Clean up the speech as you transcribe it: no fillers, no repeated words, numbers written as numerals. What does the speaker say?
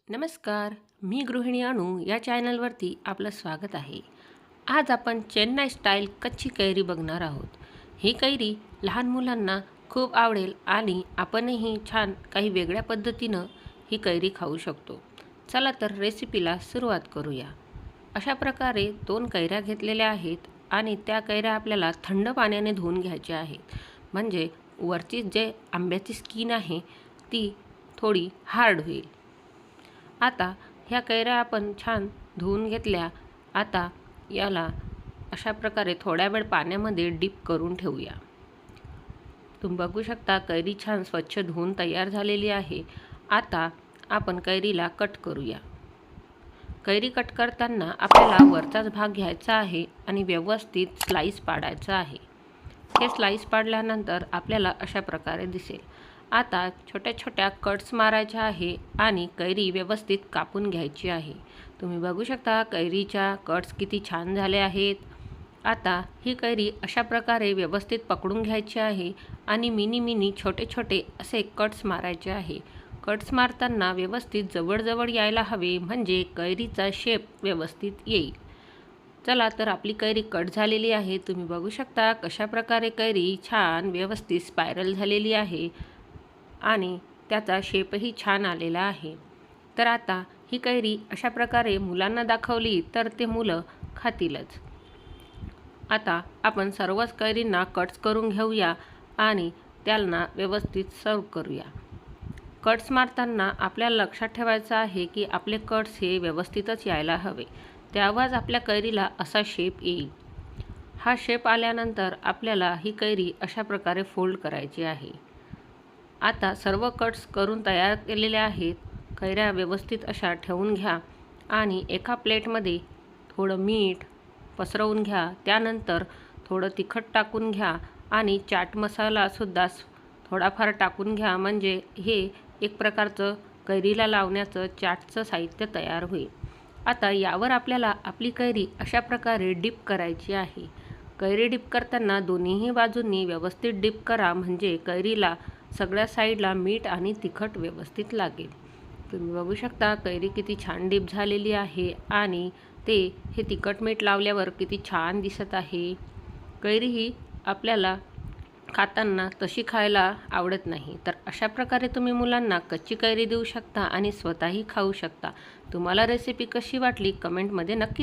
नमस्कार, मी गृहिणी अनु या चॅनलवरती आपलं स्वागत आहे। आज आपण चेन्नई स्टाईल कच्ची कैरी बघणार आहोत। ही कैरी लहान मुलांना खूप आवडेल आणि आपणही छान काही वेगळ्या पद्धतीनं ही कैरी खाऊ शकतो। चला तर रेसिपीला सुरुवात करूया। अशा प्रकारे 2 कैऱ्या घेतलेल्या आहेत आणि त्या कैऱ्या आपल्याला थंड पाण्याने धुवून घ्यायच्या आहेत, म्हणजे वरची जे आंब्याची स्किन आहे ती थोडी हार्ड होईल। आता ह्या कैऱ्या आपण छान धुवून घेतल्या। आता याला अशा प्रकारे थोड्या वेळ पाण्यामध्ये डीप करून ठेवूया। तुम्ही बघू शकता कैरी छान स्वच्छ धुवून तयार झालेली आहे। आता आपण कैरीला कट करूया। कैरी कट करताना आपल्याला वरचाच भाग घ्यायचा आहे आणि व्यवस्थित स्लाइस पाडायचा आहे। हे स्लाइस पाडल्यानंतर आपल्याला अशा प्रकारे दिसेल। आता छोट्या छोट्या कट्स मारायच्या आहे आणि कैरी व्यवस्थित कापून घ्यायची आहे। तुम्ही बघू शकता कैरीच्या कट्स किती छान झाले आहेत। आता ही कैरी अशा प्रकारे व्यवस्थित पकडून घ्यायची आहे आणि मिनी छोटे छोटे असे कट्स मारायचे आहे। कट्स मारताना व्यवस्थित जवळ यायला हवे, म्हणजे कैरीचा शेप व्यवस्थित येईल। चला तर आपली कैरी कट झालेली आहे। तुम्ही बघू शकता कशा प्रकारे कैरी छान व्यवस्थित स्पायरल झालेली आहे आणि त्याचा शेपही छान आलेला आहे। तर आता ही कैरी अशा प्रकारे मुलांना दाखवली तर ते मुलं खातीलच। आता आपण सर्वच कैरींना कट्स करून घेऊया आणि त्यांना व्यवस्थित सर्व करूया। कट्स मारताना आपल्याला लक्षात ठेवायचं आहे की आपले कट्स हे व्यवस्थितच यायला हवे, तेव्हाच आपल्या कैरीला असा शेप येईल। हा शेप आल्यानंतर आपल्याला ही कैरी अशा प्रकारे फोल्ड करायची आहे। आता सर्व कट्स करून तयार केलेले आहेत। कैऱ्या व्यवस्थित अशा ठेवून घ्या आणि एका प्लेटमध्ये थोडं मीठ पसरवून घ्या। त्यानंतर थोडं तिखट टाकून घ्या आणि चाट मसालासुद्धा थोडाफार टाकून घ्या, म्हणजे हे एक प्रकारचं कैरीला लावण्याचं चाटचं साहित्य तयार होईल। आता यावर आपल्याला आपली कैरी अशा प्रकारे डिप करायची आहे। कैरी डिप करताना दोन्हीही बाजूंनी व्यवस्थित डिप करा, म्हणजे कैरीला सगळ्या साईडला मीठ आणि तिखट व्यवस्थित लागेल। तुम्ही बघू शकता कैरी किती छान डिप झालेली आहे आणि हे तिखट मीठ लावल्यावर किती छान दिसत आहे। कैरी ही आपल्याला खाताना तशी खायला आवडत नाही, तर अशा प्रकारे तुम्ही मुलांना कच्ची कैरी देऊ शकता आणि स्वतःही खाऊ शकता। तुम्हाला रेसिपी कशी वाटली कमेंटमध्ये नक्की